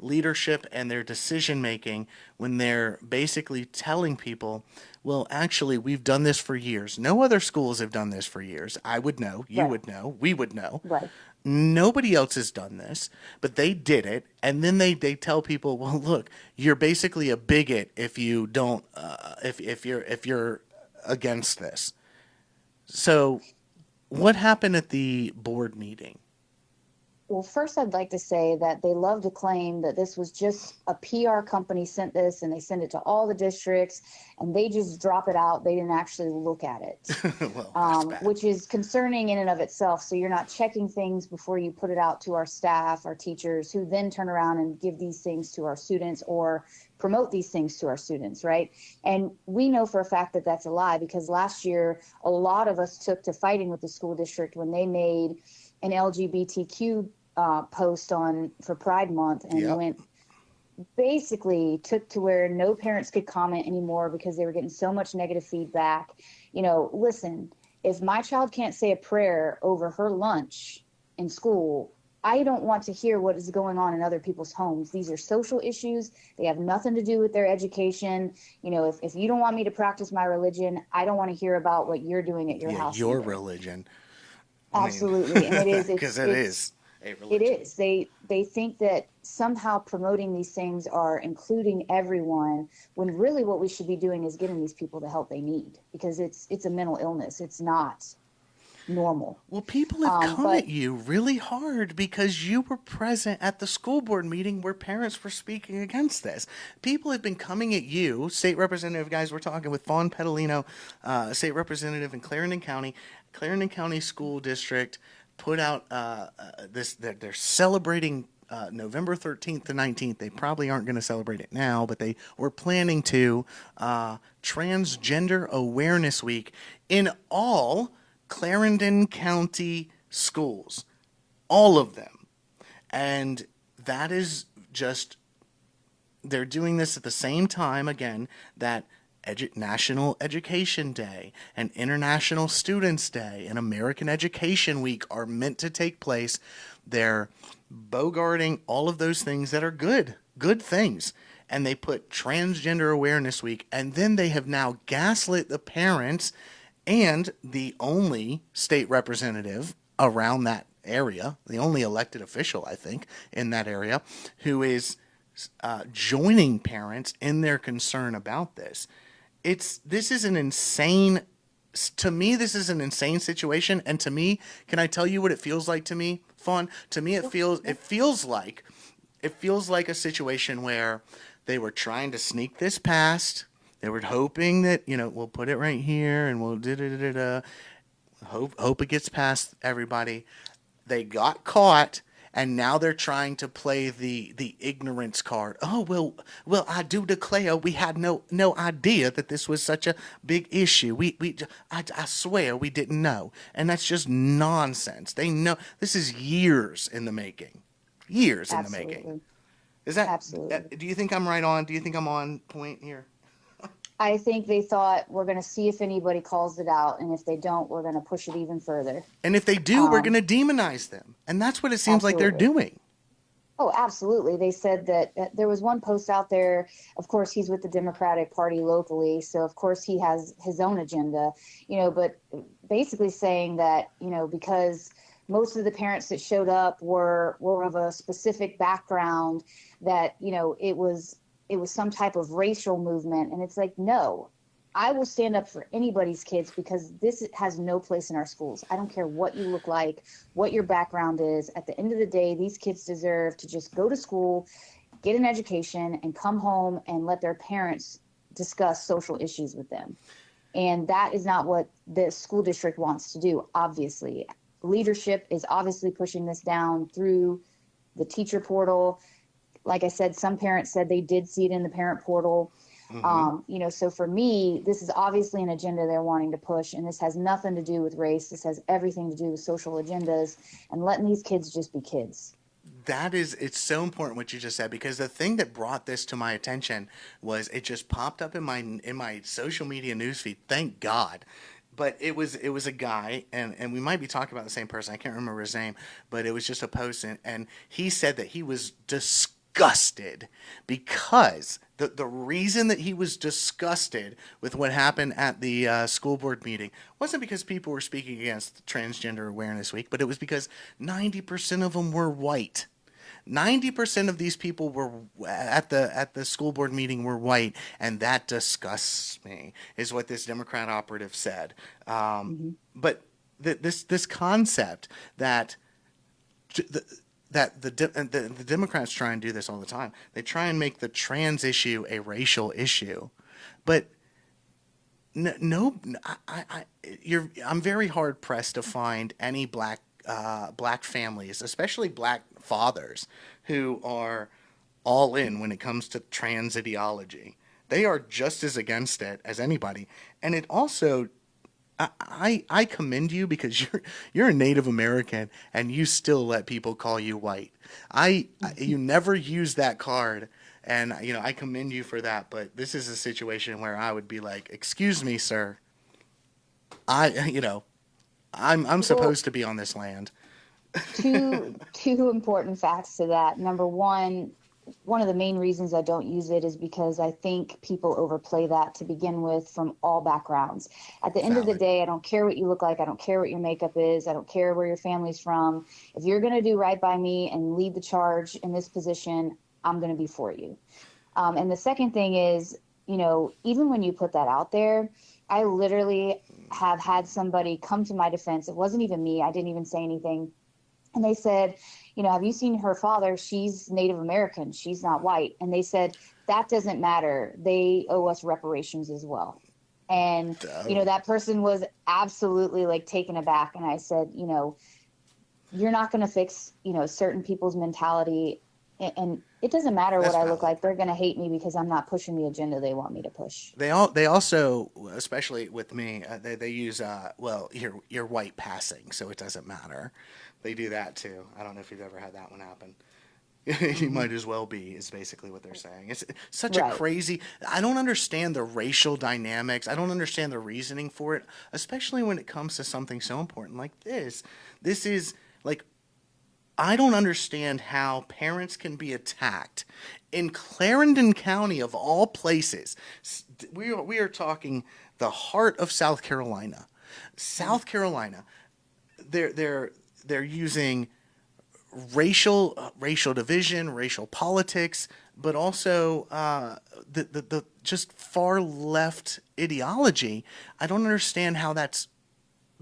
leadership and their decision-making when they're basically telling people, well, actually, we've done this for years. No other schools have done this for years. I would know. You would know. We would know. Right. Nobody else has done this, but they did it. And then they tell people, well, look, you're basically a bigot if you don't, if you're against this. So what happened at the board meeting? Well, first, I'd like to say that they love to claim that this was just a PR company sent this and they send it to all the districts and they just drop it out. They didn't actually look at it, Well, which is concerning in and of itself. So you're not checking things before you put it out to our staff, our teachers, who then turn around and give these things to our students or promote these things to our students, right? And we know for a fact that that's a lie, because last year, a lot of us took to fighting with the school district when they made an LGBTQ post for Pride Month, and went basically took to where no parents could comment anymore because they were getting so much negative feedback. You know, listen, if my child can't say a prayer over her lunch in school, I don't want to hear what is going on in other people's homes. These are social issues. They have nothing to do with their education. You know, if you don't want me to practice my religion, I don't want to hear about what you're doing at your house. Your religion. Absolutely. And it is. Because it is. It is. They think that somehow promoting these things are including everyone, when really what we should be doing is giving these people the help they need, because it's a mental illness. It's not normal. Well, people have come at you really hard because you were present at the school board meeting where parents were speaking against this. People have been coming at you, state representative guys. We're talking with Fawn Pedalino, state representative in Clarendon County. Clarendon County School District put out they're celebrating November 13th to 19th. They probably aren't going to celebrate it now, but they were planning to Transgender Awareness Week in all Clarendon County schools, all of them. And that is just, they're doing this at the same time, again, that National Education Day and International Students Day and American Education Week are meant to take place. They're bogarting all of those things that are good things. And they put Transgender Awareness Week, and then they have now gaslit the parents and the only state representative around that area, the only elected official, I think, in that area, who is joining parents in their concern about this. This is an insane, to me, this is an insane situation. And to me, can I tell you what it feels like to me, Fawn? To me, it feels like a situation where they were trying to sneak this past. They were hoping that, we'll put it right here and we'll hope it gets past everybody. They got caught, and now they're trying to play the ignorance card. Oh, well, I do declare we had no idea that this was such a big issue. I swear we didn't know. And that's just nonsense. They know this is years in the making. Years Absolutely. in the making. Is that Absolutely? Do you think I'm right on? Do you think I'm on point here? I think they thought we're going to see if anybody calls it out, and if they don't, we're going to push it even further. And if they do, we're going to demonize them. And that's what it seems like they're doing. Oh, absolutely. They said that there was one post out there. Of course, he's with the Democratic Party locally, so of course he has his own agenda, but basically saying that, because most of the parents that showed up were of a specific background, that, it was some type of racial movement. And it's like, no, I will stand up for anybody's kids, because this has no place in our schools. I don't care what you look like, what your background is. At the end of the day, these kids deserve to just go to school, get an education, and come home and let their parents discuss social issues with them. And that is not what the school district wants to do, obviously. Leadership is obviously pushing this down through the teacher portal. Like I said, some parents said they did see it in the parent portal. Mm-hmm. So for me, this is obviously an agenda they're wanting to push, and this has nothing to do with race. This has everything to do with social agendas and letting these kids just be kids. It's so important what you just said, because the thing that brought this to my attention was it just popped up in my social media newsfeed. Thank God. But it was a guy, and we might be talking about the same person. I can't remember his name, but it was just a post, and he said that he was disgusted because the reason that he was disgusted with what happened at the school board meeting wasn't because people were speaking against Transgender Awareness Week, but it was because 90% of them were white. 90% of these people were at the school board meeting were white, and that disgusts me, is what this Democrat operative said. But this concept that the Democrats try and do this all the time. They try and make the trans issue a racial issue, but I'm very hard pressed to find any black families, especially black fathers, who are all in when it comes to trans ideology. They are just as against it as anybody, and it also. I commend you, because you're a Native American and you still let people call you white. You never use that card, and I commend you for that. But this is a situation where I would be like, "Excuse me, sir. I'm supposed to be on this land." Two important facts to that. Number one of the main reasons I don't use it is because I think people overplay that to begin with from all backgrounds. At the end of the day, I don't care what you look like. I don't care what your makeup is. I don't care where your family's from. If you're going to do right by me and lead the charge in this position, I'm going to be for you. And the second thing is, even when you put that out there, I literally have had somebody come to my defense. It wasn't even me. I didn't even say anything. And they said, have you seen her father? She's Native American. She's not white. And they said, that doesn't matter. They owe us reparations as well. And, that person was absolutely taken aback. And I said, you're not going to fix, certain people's mentality. And it doesn't matter what I look like. They're going to hate me because I'm not pushing the agenda they want me to push. They also, especially with me, they use, you're white passing, so it doesn't matter. They do that too. I don't know if you've ever had that one happen. You might as well be, is basically what they're saying. It's such a Right. crazy, I don't understand the racial dynamics. I don't understand the reasoning for it, especially when it comes to something so important like this. This is like, I don't understand how parents can be attacked in Clarendon County of all places. We are talking the heart of South Carolina. South Carolina, they're using racial division, racial politics, but also the just far left ideology. I don't understand how that's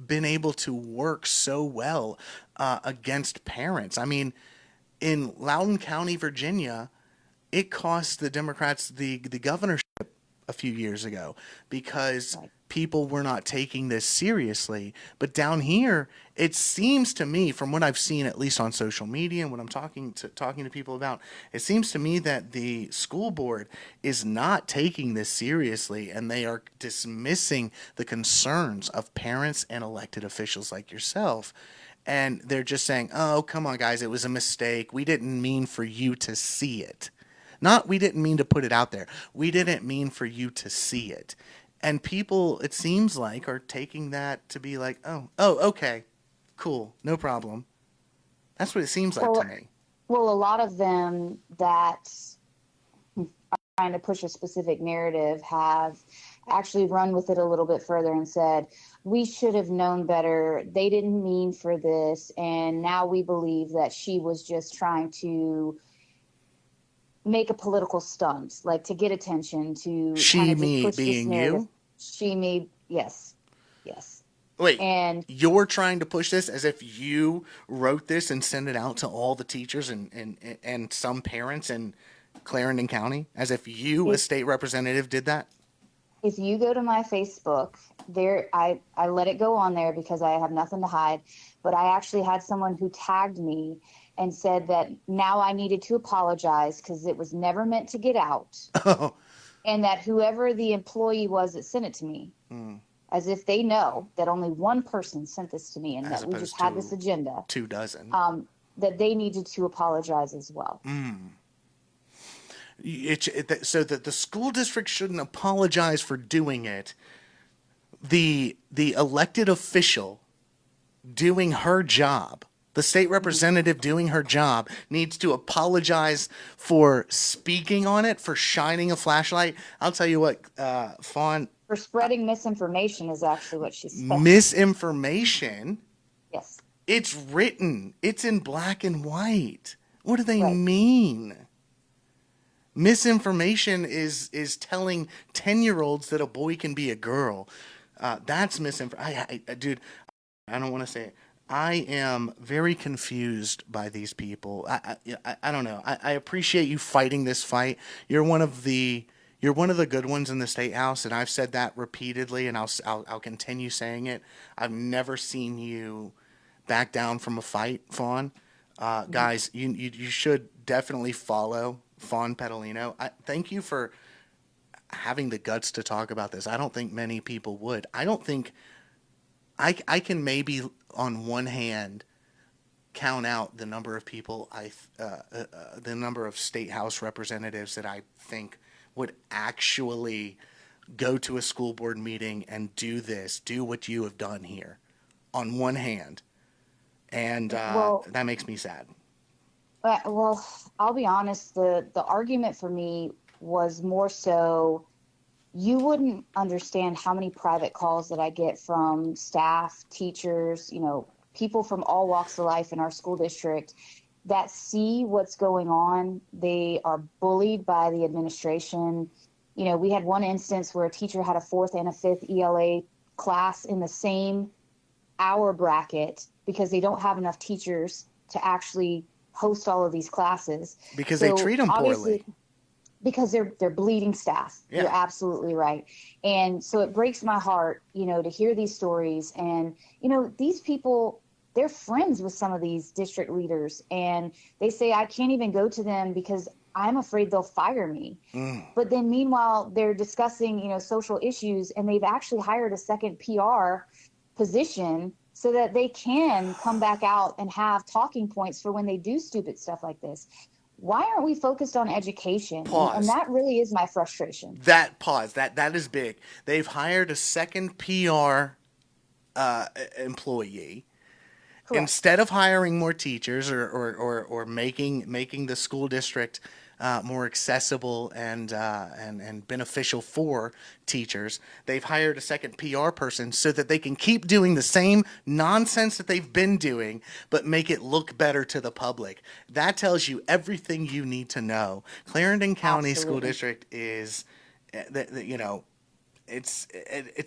been able to work so well against parents. I mean, in Loudoun County, Virginia, it cost the Democrats the governorship a few years ago because people were not taking this seriously. But down here, it seems to me, from what I've seen, at least on social media and what I'm talking to people about, it seems to me that the school board is not taking this seriously, and they are dismissing the concerns of parents and elected officials like yourself. And they're just saying, oh, come on, guys, it was a mistake. We didn't mean for you to see it. Not we didn't mean to put it out there. We didn't mean for you to see it. And people, it seems like, are taking that to be like, oh, okay, cool, no problem. That's what it seems like to me. Well, a lot of them that are trying to push a specific narrative have actually run with it a little bit further and said, we should have known better. They didn't mean for this. And now we believe that she was just trying to make a political stunt, like to get attention, to She, me, being you? She, me, yes. Wait, and you're trying to push this as if you wrote this and sent it out to all the teachers and some parents in Clarendon County? As if you, a state representative, did that? If you go to my Facebook, there I let it go on there because I have nothing to hide, but I actually had someone who tagged me and said that now I needed to apologize because it was never meant to get out. Oh. And that whoever the employee was that sent it to me, as if they know that only one person sent this to me and As that we opposed just had to this agenda, 24, that they needed to apologize as well. So that the school district shouldn't apologize for doing it. The elected official doing her job, the state representative doing her job, needs to apologize for speaking on it, for shining a flashlight. I'll tell you what, Fawn. For spreading misinformation is actually what she said. Misinformation? Yes. It's written. It's in black and white. What do they Right. mean? Misinformation is telling 10-year-olds that a boy can be a girl. That's misinformation. Dude, I don't want to say it. I am very confused by these people. I don't know. I appreciate you fighting this fight. You're one of the good ones in the State House, and I've said that repeatedly, and I'll continue saying it. I've never seen you back down from a fight, Fawn. Guys, you should definitely follow Fawn Pedalino. Thank you for having the guts to talk about this. I don't think many people would. I don't think I can maybe on one hand count out the number of people the number of State House representatives that I think would actually go to a school board meeting and do what you have done here on one hand. And that makes me sad. Well, I'll be honest, the argument for me was more so you wouldn't understand how many private calls that I get from staff, teachers, people from all walks of life in our school district that see what's going on. They are bullied by the administration. We had one instance where a teacher had a 4th and a 5th ELA class in the same hour bracket because they don't have enough teachers to actually host all of these classes. Because they treat them poorly. Because they're bleeding staff. Yeah. You're absolutely right. And so it breaks my heart, to hear these stories. And, these people, they're friends with some of these district leaders. And they say, I can't even go to them because I'm afraid they'll fire me. But then meanwhile, they're discussing, social issues, and they've actually hired a second PR position so that they can come back out and have talking points for when they do stupid stuff like this. why aren't we focused on education? Pause. And that really is my frustration. That is big. They've hired a second PR employee. Correct. Instead of hiring more teachers or making the school district more accessible and beneficial for teachers, they've hired a second PR person so that they can keep doing the same nonsense that they've been doing, but make it look better to the public. That tells you everything you need to know. Clarendon County School District is, it's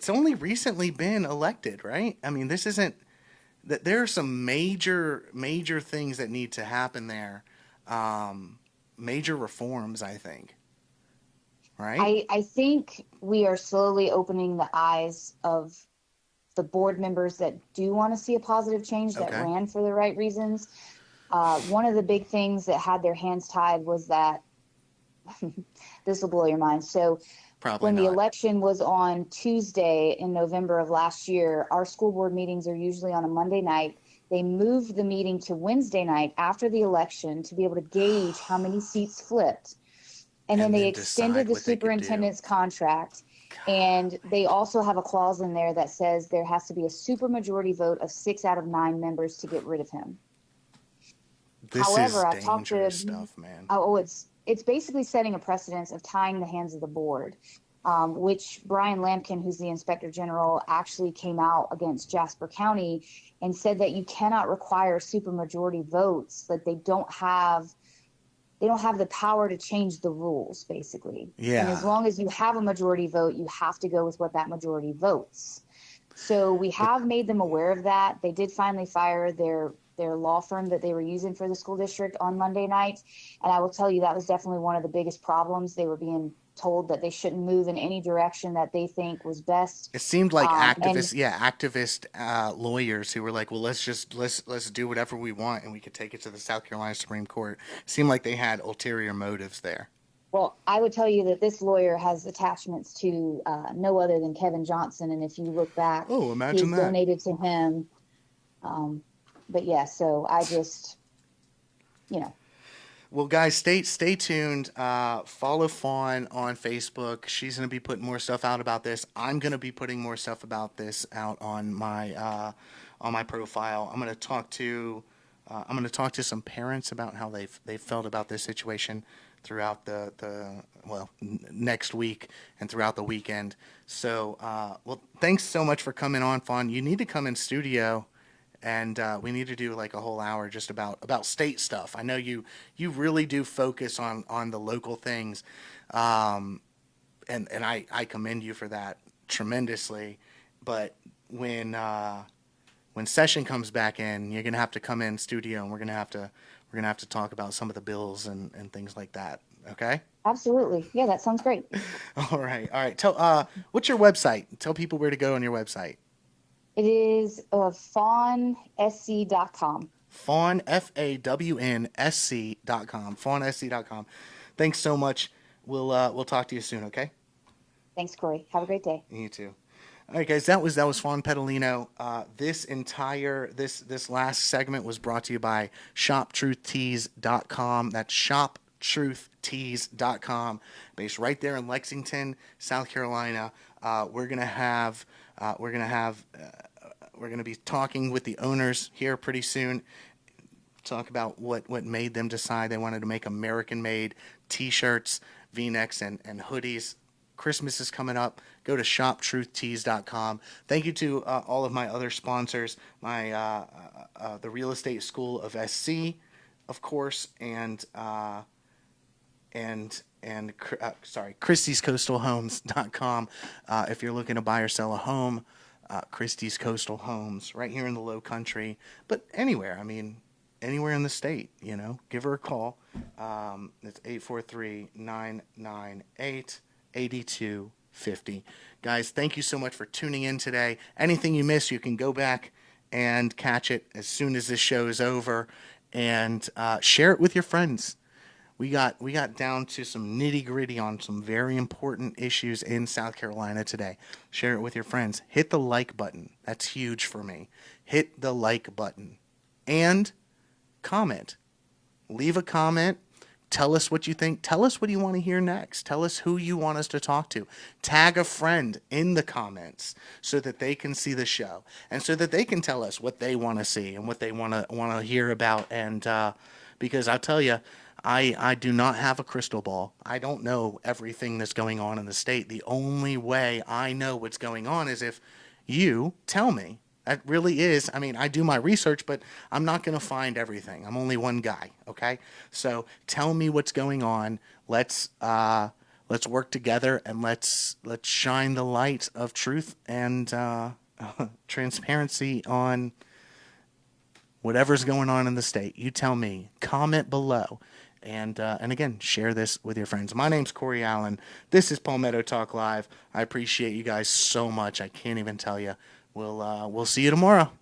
only recently been elected, right? I mean, this isn't. That there are some major things that need to happen there, major reforms, I think. Right? I think we are slowly opening the eyes of the board members that do want to see a positive change, that ran for the right reasons. One of the big things that had their hands tied was that this will blow your mind. So when the election was on Tuesday in November of last year, our school board meetings are usually on a Monday night. They moved the meeting to Wednesday night after the election to be able to gauge how many seats flipped. And then they extended the superintendent's contract. And they also have a clause in there that says there has to be a supermajority vote of 6 out of 9 members to get rid of him. However, is dangerous stuff, man. It's basically setting a precedence of tying the hands of the board, which Brian Lampkin, who's the inspector general, actually came out against Jasper County and said that you cannot require supermajority votes, that they don't have the power to change the rules, basically. Yeah. And as long as you have a majority vote, you have to go with what that majority votes. So we have made them aware of that. They did finally fire their law firm that they were using for the school district on Monday night. And I will tell you, that was definitely one of the biggest problems. They were being told that they shouldn't move in any direction that they think was best. It seemed like activist lawyers who were like, well, let's do whatever we want and we could take it to the South Carolina Supreme Court. It seemed like they had ulterior motives there. Well, I would tell you that this lawyer has attachments to no other than Kevin Johnson. And if you look back, imagine that. Donated to him. But yeah, so I just, Well, guys, stay tuned. Follow Fawn on Facebook. She's going to be putting more stuff out about this. I'm going to be putting more stuff about this out on my profile. I'm going to talk to some parents about how they felt about this situation throughout next week and throughout the weekend. So, thanks so much for coming on, Fawn. You need to come in studio. And we need to do like a whole hour just about state stuff. I know you really do focus on the local things, and I commend you for that tremendously. But when session comes back in, you're gonna have to come in studio, and we're gonna have to talk about some of the bills and things like that. Okay? Absolutely. Yeah, that sounds great. All right. Tell what's your website? Tell people where to go on your website. It is fawnsc.com. Fawn, FAWNSC.com. Fawnsc.com. Thanks so much. We'll talk to you soon, okay? Thanks, Corey. Have a great day. You too. All right, guys, that was Fawn Pedalino. This last segment was brought to you by ShopTruthTees.com. That's ShopTruthTees.com, based right there in Lexington, South Carolina. We're gonna be talking with the owners here pretty soon. Talk about what made them decide they wanted to make American-made T-shirts, V-necks, and hoodies. Christmas is coming up. Go to ShopTruthTees.com. Thank you to all of my other sponsors, the Real Estate School of SC, of course, and ChristiesCoastalHomes.com. If you're looking to buy or sell a home, Christie's Coastal Homes, right here in the Low Country, but anywhere. I mean, anywhere in the state. Give her a call. It's 843-998-8250. Guys, thank you so much for tuning in today. Anything you missed, you can go back and catch it as soon as this show is over, and share it with your friends. We got down to some nitty-gritty on some very important issues in South Carolina today. Share it with your friends. Hit the like button. That's huge for me. Hit the like button. And comment. Leave a comment. Tell us what you think. Tell us what you want to hear next. Tell us who you want us to talk to. Tag a friend in the comments so that they can see the show and so that they can tell us what they want to see and what they want to hear about. And because I'll tell you, I do not have a crystal ball. I don't know everything that's going on in the state. The only way I know what's going on is if you tell me. That really is. I mean, I do my research, but I'm not going to find everything. I'm only one guy. Okay. So tell me what's going on. Let's work together and let's shine the light of truth and transparency on whatever's going on in the state. You tell me. Comment below. And again, share this with your friends. My name's Corey Allen. This is Palmetto Talk Live. I appreciate you guys so much. I can't even tell you. We'll see you tomorrow.